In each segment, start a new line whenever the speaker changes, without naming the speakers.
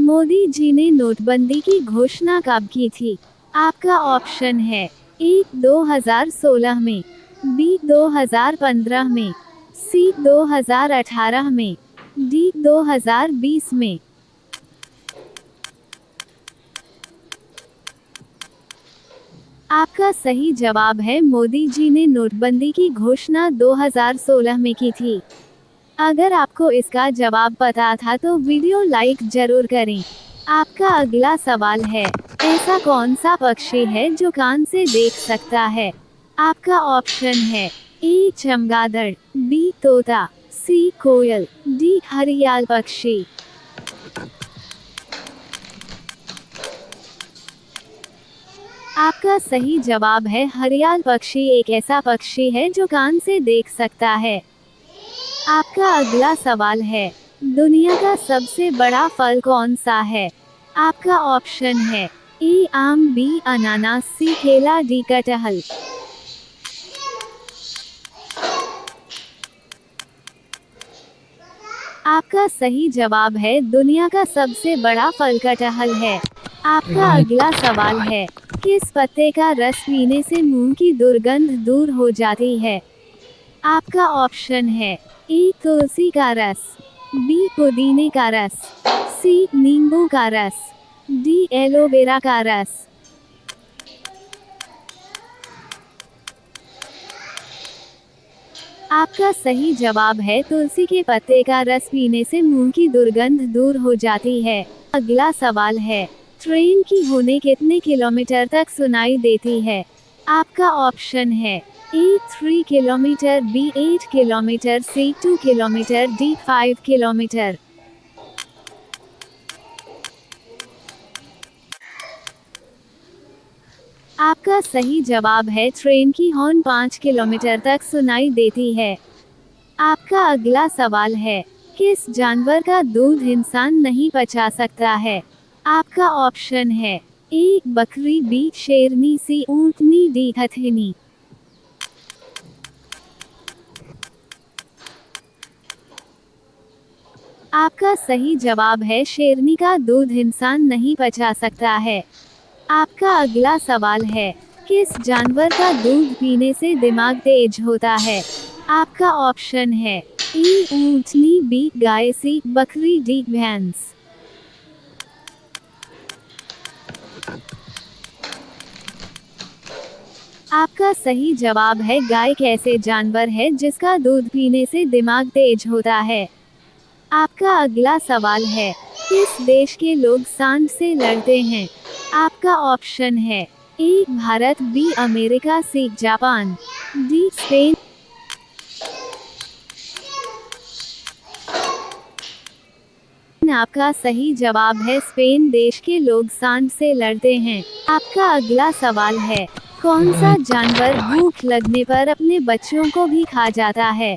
मोदी जी ने नोटबंदी की घोषणा कब की थी? आपका ऑप्शन है ए 2016 में, बी 2015 में, सी 2018 में, डी 2020 में। आपका सही जवाब है मोदी जी ने नोटबंदी की घोषणा 2016 में की थी। अगर आपको इसका जवाब पता था तो वीडियो लाइक जरूर करें। आपका अगला सवाल है, ऐसा कौन सा पक्षी है जो कान से देख सकता है? आपका ऑप्शन है ए चमगादड़, बी तोता, सी कोयल, डी घड़ियाल पक्षी। आपका सही जवाब है घड़ियाल पक्षी एक ऐसा पक्षी है जो कान से देख सकता है। आपका अगला सवाल है, दुनिया का सबसे बड़ा फल कौन सा है? आपका ऑप्शन है ए आम, बी अनानास, सी केला, डी कटहल। आपका सही जवाब है दुनिया का सबसे बड़ा फल कटहल है। आपका अगला सवाल है, किस पत्ते का रस पीने से मुंह की दुर्गंध दूर हो जाती है? आपका ऑप्शन है ए तुलसी का रस, बी पुदीने का रस, सी नींबू का रस, डी एलोवेरा का रस। आपका सही जवाब है तुलसी के पत्ते का रस पीने से मुंह की दुर्गंध दूर हो जाती है। अगला सवाल है, ट्रेन की हॉर्न कितने किलोमीटर तक सुनाई देती है? आपका ऑप्शन है ए 3 किलोमीटर, बी 8 किलोमीटर, सी 2 किलोमीटर, डी 5 किलोमीटर। आपका सही जवाब है ट्रेन की हॉर्न 5 किलोमीटर तक सुनाई देती है। आपका अगला सवाल है, किस जानवर का दूध इंसान नहीं पचा सकता है? आपका ऑप्शन है ए बकरी, बी शेरनी, सी ऊंटनी, डी हथिनी। आपका सही जवाब है शेरनी का दूध इंसान नहीं पचा सकता है। आपका अगला सवाल है, किस जानवर का दूध पीने से दिमाग तेज होता है? आपका ऑप्शन है ए ऊंटनी, बी गाय, सी बकरी, डी भैंस। आपका सही जवाब है गाय एक ऐसे जानवर है जिसका दूध पीने से दिमाग तेज होता है। आपका अगला सवाल है, किस देश के लोग सांड से लड़ते हैं? आपका ऑप्शन है A Bharat, B America, C Japan, D Spain. आपका सही जवाब है स्पेन देश के लोग सांड से लड़ते हैं। आपका अगला सवाल है, कौन सा जानवर भूख लगने पर अपने बच्चों को भी खा जाता है?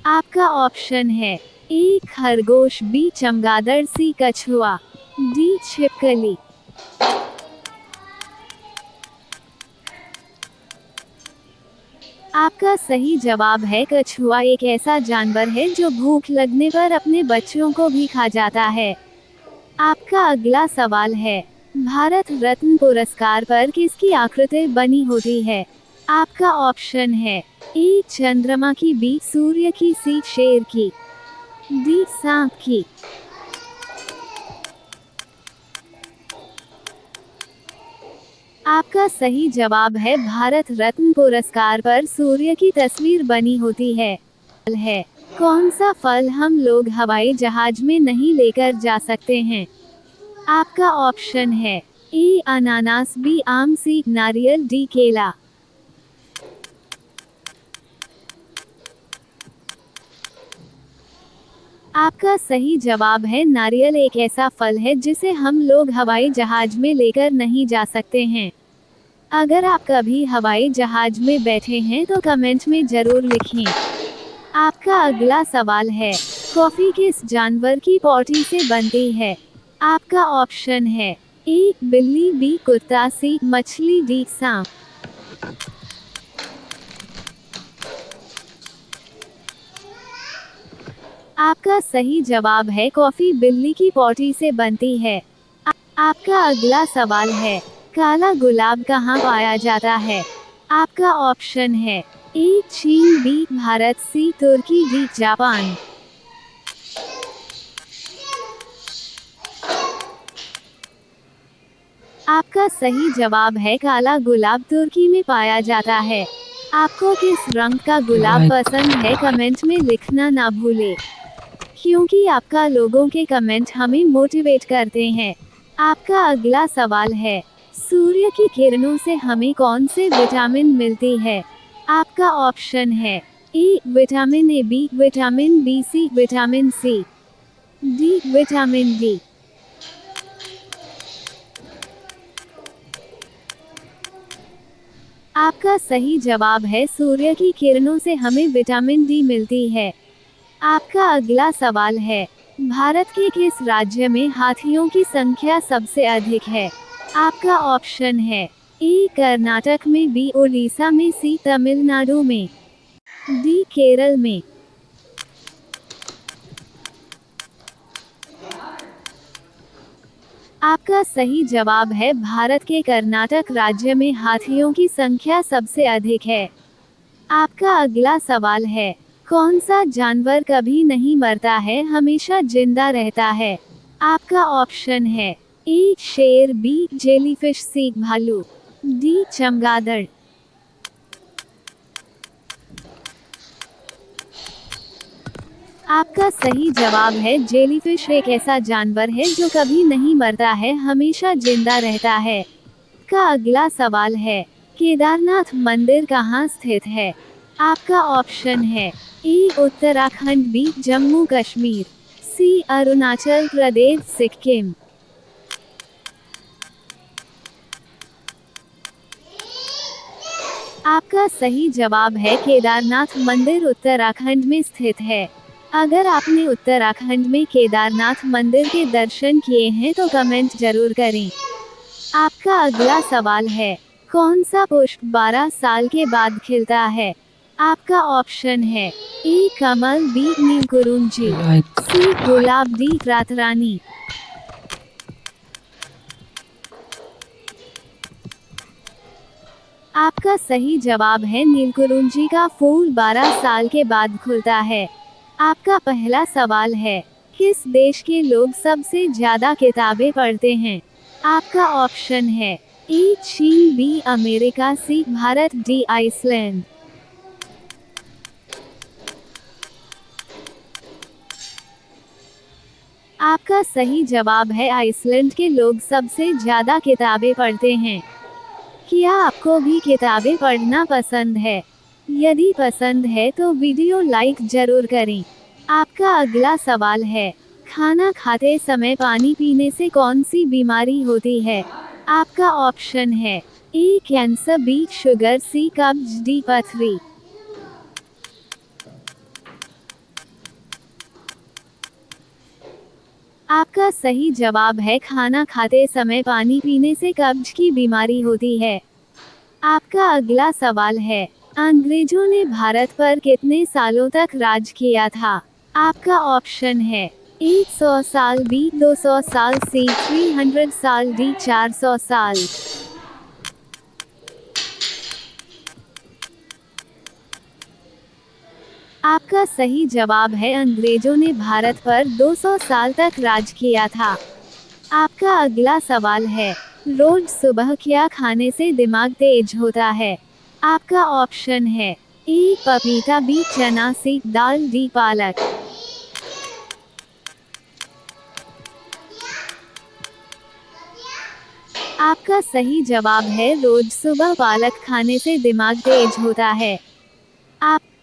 आपका ऑप्शन है ए खरगोश, बी चमगादड़, सी कछुआ, डी छिपकली। आपका सही जवाब है कछुआ एक ऐसा जानवर है जो भूख लगने पर अपने बच्चों को भी खा जाता है। आपका अगला सवाल है, भारत रत्न पुरस्कार पर किसकी आकृति बनी होती है? आपका ऑप्शन है ए चंद्रमा की, बी सूर्य की, सी शेर की, डी सांप की। आपका सही जवाब है भारत रत्न पुरस्कार पर सूर्य की तस्वीर बनी होती है कौन सा फल हम लोग हवाई जहाज में नहीं लेकर जा सकते हैं? आपका ऑप्शन है ए अनानास, बी आम, सी नारियल, डी केला। आपका सही जवाब है नारियल एक ऐसा फल है जिसे हम लोग हवाई जहाज में लेकर नहीं जा सकते हैं। अगर आप कभी हवाई जहाज में बैठे हैं तो कमेंट में जरूर लिखें। आपका अगला सवाल है, कॉफी किस जानवर की पॉटी से बनती है? आपका ऑप्शन है ए बिल्ली, बी कुत्ता, सी मछली, डी सांप। आपका सही जवाब है कॉफी बिल्ली की पॉटी से बनती है। आपका अगला सवाल है, काला गुलाब कहाँ पाया जाता है? आपका ऑप्शन है ए चीन, बी भारत, सी तुर्की, डी जापान। आपका सही जवाब है काला गुलाब तुर्की में पाया जाता है। आपको किस रंग का गुलाब पसंद है कमेंट में लिखना ना भूले, क्योंकि आपका लोगों के कमेंट हमें मोटिवेट करते हैं। आपका अगला सवाल है, सूर्य की किरणों से हमें कौन से विटामिन मिलती है? आपका ऑप्शन है A vitamin A, B vitamin B, C vitamin C, D vitamin D. आपका सही जवाब है सूर्य की किरणों से हमें विटामिन डी मिलती है। आपका अगला सवाल है, भारत के किस राज्य में हाथियों की संख्या सबसे अधिक है? आपका ऑप्शन है ए कर्नाटक में, बी उड़ीसा में, सी तमिलनाडु में, डी केरल में। आपका सही जवाब है भारत के कर्नाटक राज्य में हाथियों की संख्या सबसे अधिक है। आपका अगला सवाल है, कौन सा जानवर कभी नहीं मरता है, हमेशा जिंदा रहता है? आपका ऑप्शन है ए शेर, बी जेलीफिश, सी भालू, डी चमगादड़। आपका सही जवाब है जेलीफिश एक ऐसा जानवर है जो कभी नहीं मरता है, हमेशा जिंदा रहता है। का अगला सवाल है, केदारनाथ मंदिर कहाँ स्थित है? आपका ऑप्शन है ए उत्तराखंड, बी जम्मू कश्मीर, सी अरुणाचल प्रदेश, सिक्किम। आपका सही जवाब है केदारनाथ मंदिर उत्तराखंड में स्थित है। अगर आपने उत्तराखंड में केदारनाथ मंदिर के दर्शन किए हैं तो कमेंट जरूर करें। आपका अगला सवाल है, कौन सा पुष्प 12 साल के बाद खिलता है? आपका ऑप्शन है ए कमल, बी नीलकुरुंजी, सी गुलाब, डी रातरानी। आपका सही जवाब है नीलकुरुंजी का फूल 12 साल के बाद खुलता है। आपका पहला सवाल है, किस देश के लोग सबसे ज्यादा किताबें पढ़ते हैं? आपका ऑप्शन है ए चीन, बी अमेरिका, सी भारत, डी आइसलैंड। आपका सही जवाब है आइसलैंड के लोग सबसे ज्यादा किताबें पढ़ते हैं। क्या आपको भी किताबें पढ़ना पसंद है? यदि पसंद है तो वीडियो लाइक जरूर करें। आपका अगला सवाल है, खाना खाते समय पानी पीने से कौन सी बीमारी होती है? आपका ऑप्शन है ए कैंसर, बी शुगर, सी कब्ज, डी पथरी। आपका सही जवाब है खाना खाते समय पानी पीने से कब्ज की बीमारी होती है। आपका अगला सवाल है, अंग्रेजों ने भारत पर कितने सालों तक राज किया था? आपका ऑप्शन है ए 100 साल, बी 200 साल, सी 300 साल, डी 400 साल। आपका सही जवाब है अंग्रेजों ने भारत पर 200 साल तक राज किया था। आपका अगला सवाल है, रोज सुबह क्या खाने से दिमाग तेज होता है? आपका ऑप्शन है ए पपीता, बी चना, सी दाल, डी पालक। आपका सही जवाब है रोज सुबह पालक खाने से दिमाग तेज होता है।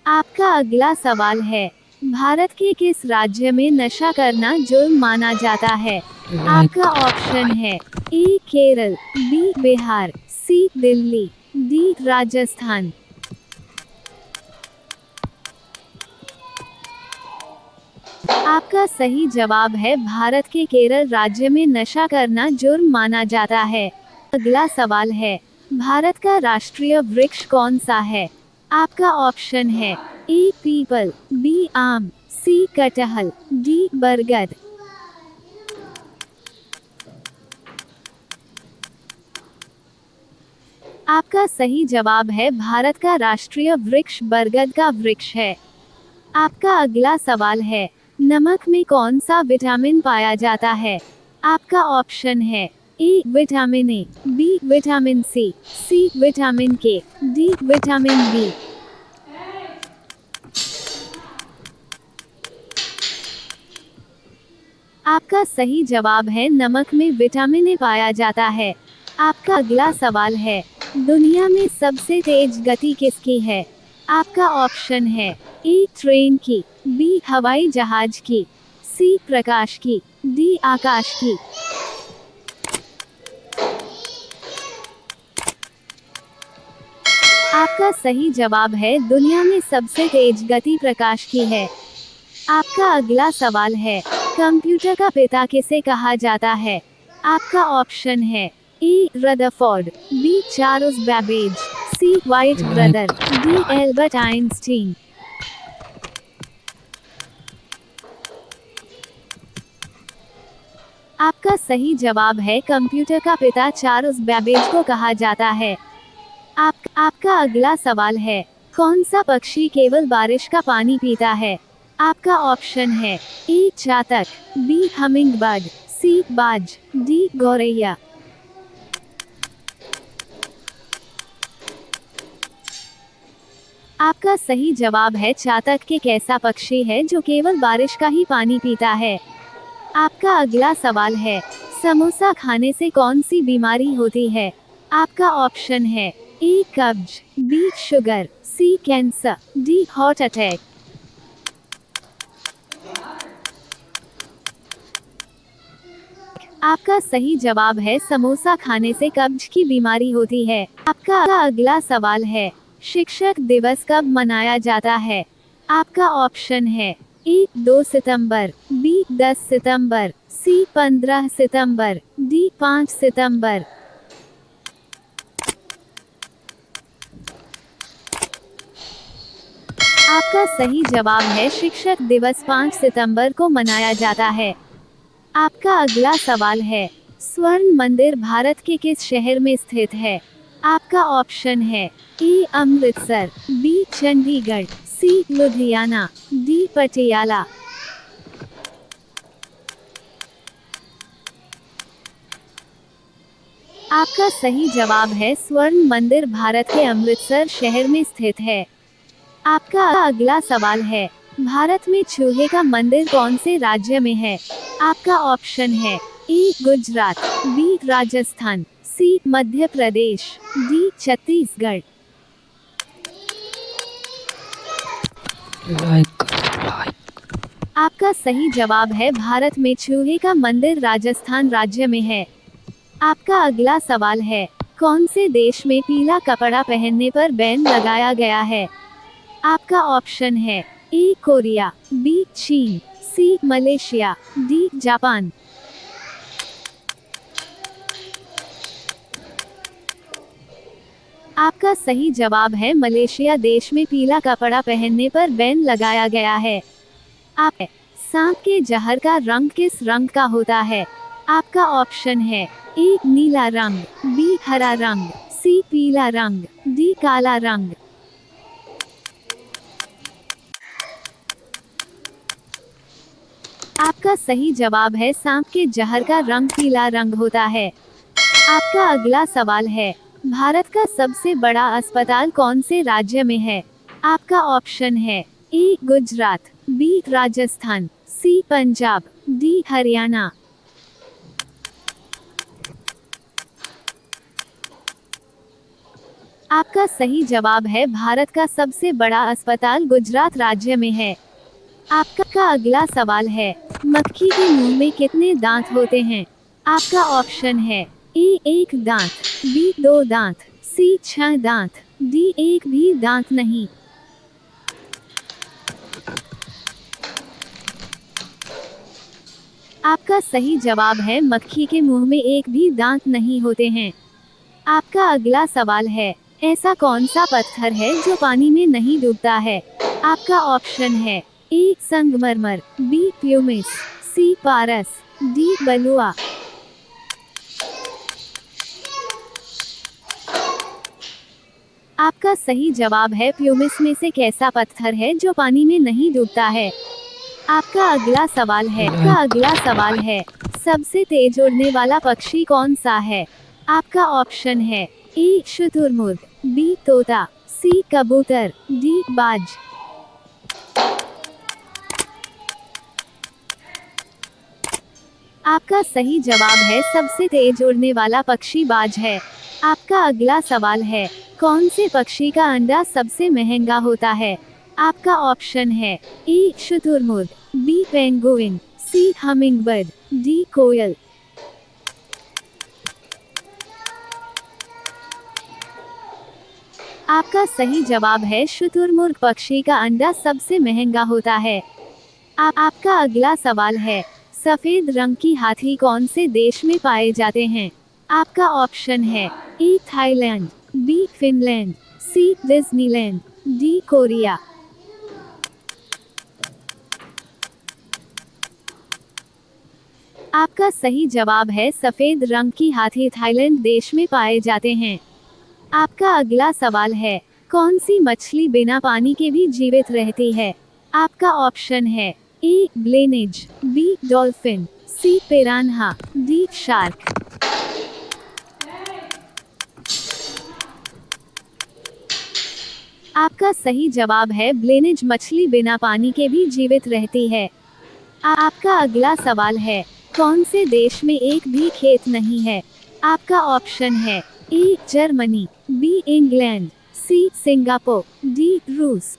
आपका अगला सवाल है, भारत के किस राज्य में नशा करना जुर्म माना जाता है? आपका ऑप्शन है ए केरल, बी बिहार, सी दिल्ली, डी राजस्थान। आपका सही जवाब है भारत के केरल राज्य में नशा करना जुर्म माना जाता है। अगला सवाल है, भारत का राष्ट्रीय वृक्ष कौन सा है? आपका ऑप्शन है ए पीपल, बी आम, सी कटहल, डी बरगद। आपका सही जवाब है भारत का राष्ट्रीय वृक्ष बरगद का वृक्ष है। आपका अगला सवाल है, नमक में कौन सा विटामिन पाया जाता है? आपका ऑप्शन है A vitamin A, B vitamin C vitamin K, D vitamin B. आपका सही जवाब है नमक में विटामिन ए पाया जाता है। आपका अगला सवाल है, दुनिया में सबसे तेज गति किसकी है? आपका ऑप्शन है ए ट्रेन की, बी हवाई जहाज की, सी प्रकाश की, डी आकाश की। आपका सही जवाब है दुनिया में सबसे तेज गति प्रकाश की है। आपका अगला सवाल है, कंप्यूटर का पिता किसे कहा जाता है? आपका ऑप्शन है A Rutherford, B Charles Babbage, C Wright brother, D Albert Einstein. आपका सही जवाब है कंप्यूटर का पिता चार्ल्स बैबेज को कहा जाता है। आपका अगला सवाल है, कौन सा पक्षी केवल बारिश का पानी पीता है? आपका ऑप्शन है ए चातक, बी हमिंगबर्ड, सी बाज, डी गौरैया। आपका सही जवाब है चातक के कैसा पक्षी है जो केवल बारिश का ही पानी पीता है। आपका अगला सवाल है, समोसा खाने से कौन सी बीमारी होती है? आपका ऑप्शन है ए कब्ज, बी शुगर, सी कैंसर, डी हार्ट अटैक। आपका सही जवाब है समोसा खाने से कब्ज की बीमारी होती है। आपका अगला सवाल है, शिक्षक दिवस कब मनाया जाता है? आपका ऑप्शन है ए 2 सितंबर, बी 10 सितंबर, सी 15 सितंबर, डी 5 सितंबर। आपका सही जवाब है शिक्षक दिवस 5 सितंबर को मनाया जाता है। आपका अगला सवाल है, स्वर्ण मंदिर भारत के किस शहर में स्थित है? आपका ऑप्शन है ए अमृतसर, बी चंडीगढ़, सी लुधियाना, डी पटियाला। आपका सही जवाब है स्वर्ण मंदिर भारत के अमृतसर शहर में स्थित है। आपका अगला सवाल है, भारत में चूहे का मंदिर कौन से राज्य में है? आपका ऑप्शन है ए गुजरात, बी राजस्थान, सी मध्य प्रदेश, डी छत्तीसगढ़। आपका सही जवाब है भारत में चूहे का मंदिर राजस्थान राज्य में है। आपका अगला सवाल है, कौन से देश में पीला कपड़ा पहनने पर बैन लगाया गया है? आपका ऑप्शन है ए कोरिया, बी चीन, सी मलेशिया, डी जापान। आपका सही जवाब है मलेशिया देश में पीला कपड़ा पहनने पर बैन लगाया गया है। सांप के जहर का रंग किस रंग का होता है? आपका ऑप्शन है ए नीला रंग, बी हरा रंग, सी पीला रंग, डी काला रंग। आपका सही जवाब है सांप के जहर का रंग पीला रंग होता है। आपका अगला सवाल है, भारत का सबसे बड़ा अस्पताल कौन से राज्य में है? आपका ऑप्शन है ए गुजरात, बी राजस्थान, सी पंजाब, डी हरियाणा। आपका सही जवाब है भारत का सबसे बड़ा अस्पताल गुजरात राज्य में है। आपका अगला सवाल है, मक्खी के मुंह में कितने दांत होते हैं? आपका ऑप्शन है ए 1 दांत, बी 2 दांत, सी 6 दांत, डी 1 भी दांत नहीं। आपका सही जवाब है मक्खी के मुंह में एक भी दांत नहीं होते हैं। आपका अगला सवाल है, ऐसा कौन सा पत्थर है जो पानी में नहीं डूबता है? आपका ऑप्शन है ए संगमरमर, बी प्यूमिस, सी पारस, डी बलुआ। आपका सही जवाब है प्यूमिस में से कैसा पत्थर है जो पानी में नहीं डूबता है। आपका अगला सवाल है सबसे तेज उड़ने वाला पक्षी कौन सा है। आपका ऑप्शन है ए शुतुरमुर्ग, बी तोता, सी कबूतर, डी बाज। आपका सही जवाब है सबसे तेज उड़ने वाला पक्षी बाज है। आपका अगला सवाल है कौन से पक्षी का अंडा सबसे महंगा होता है। आपका ऑप्शन है ए शुतुरमुर्ग, बी पेंगुइन, सी हमिंगबर्ड, डी कोयल। आपका सही जवाब है शुतुरमुर्ग पक्षी का अंडा सबसे महंगा होता है। आपका अगला सवाल है सफेद रंग की हाथी कौन से देश में पाए जाते हैं। आपका ऑप्शन है A Thailand, B Finland, C Disneyland, D Korea. आपका सही जवाब है सफेद रंग की हाथी थाईलैंड देश में पाए जाते हैं। आपका अगला सवाल है कौन सी मछली बिना पानी के भी जीवित रहती है। आपका ऑप्शन है ए ब्लेनेज, बी डॉल्फिन, सी पिरान्हा, डी शार्क। आपका सही जवाब है ब्लेनेज मछली बिना पानी के भी जीवित रहती है। आपका अगला सवाल है कौन से देश में एक भी खेत नहीं है। आपका ऑप्शन है A Germany, B England, C Singapore, D रूस।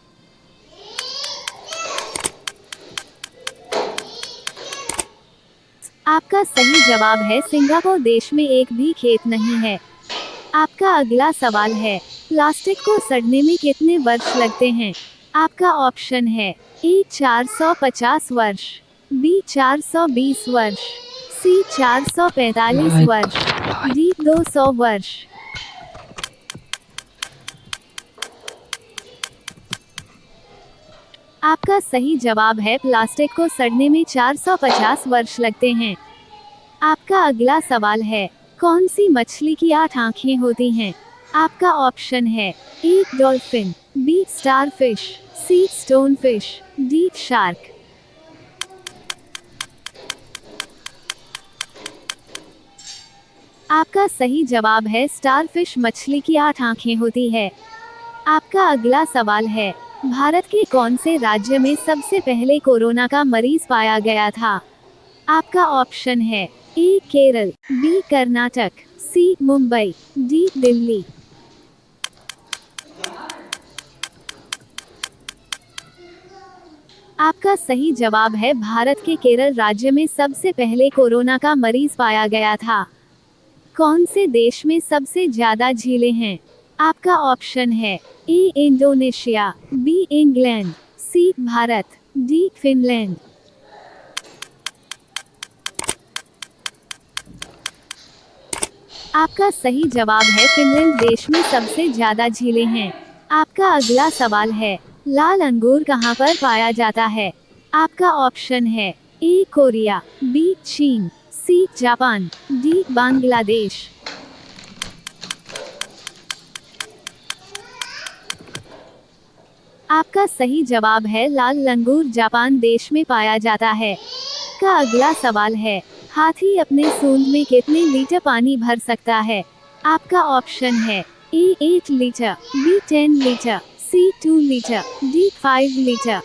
आपका सही जवाब है सिंगापुर देश में एक भी खेत नहीं है। आपका अगला सवाल है प्लास्टिक को सड़ने में कितने वर्ष लगते हैं। आपका ऑप्शन है ए 450 वर्ष, बी 420 वर्ष, सी 445 वर्ष, डी 200 वर्ष। आपका सही जवाब है प्लास्टिक को सड़ने में 450 वर्ष लगते हैं। आपका अगला सवाल है कौन सी मछली की 8 आंखें होती हैं। आपका ऑप्शन है ए डॉल्फिन, बी स्टारफिश, सी स्टोनफिश, डी शार्क। आपका सही जवाब है स्टारफिश मछली की 8 आंखें होती है। आपका अगला सवाल है भारत के कौन से राज्य में सबसे पहले कोरोना का मरीज पाया गया था। आपका ऑप्शन है ए केरल, बी कर्नाटक, सी मुंबई, डी दिल्ली। आपका सही जवाब है भारत के केरल राज्य में सबसे पहले कोरोना का मरीज पाया गया था। कौन से देश में सबसे ज्यादा झीलें हैं। आपका ऑप्शन है ए इंडोनेशिया, बी इंग्लैंड, सी भारत, डी फिनलैंड। आपका सही जवाब है फिनलैंड देश में सबसे ज्यादा झीलें हैं। आपका अगला सवाल है लाल अंगूर कहाँ पर पाया जाता है। आपका ऑप्शन है ए कोरिया, बी चीन, सी जापान, डी बांग्लादेश। आपका सही जवाब है लाल अंगूर जापान देश में पाया जाता है। का अगला सवाल है हाथी अपने सूंड में कितने लीटर पानी भर सकता है। आपका ऑप्शन है ए 8 लीटर, बी 10 लीटर, सी 2 लीटर, डी 5 लीटर।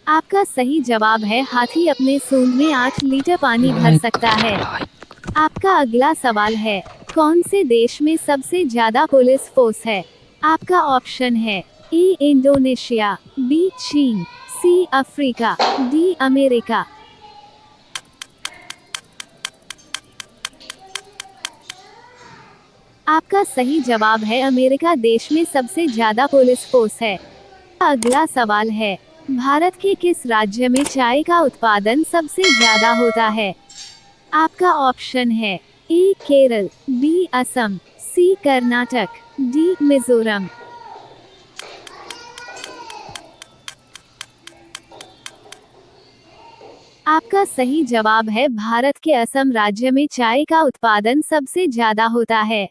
आपका सही जवाब है हाथी अपने सूंड में 8 लीटर पानी भर सकता है। आपका अगला सवाल है कौन से देश में सबसे ज्यादा पुलिस फोर्स है। आपका ऑप्शन है ए इंडोनेशिया, बी चीन, सी अफ्रीका, डी अमेरिका। आपका सही जवाब है अमेरिका देश में सबसे ज्यादा पुलिस फोर्स है। अगला सवाल है भारत के किस राज्य में चाय का उत्पादन सबसे ज्यादा होता है। आपका ऑप्शन है ए केरल, बी असम, सी कर्नाटक, डी मिजोरम। आपका सही जवाब है भारत के असम राज्य में चाय का उत्पादन सबसे ज्यादा होता है।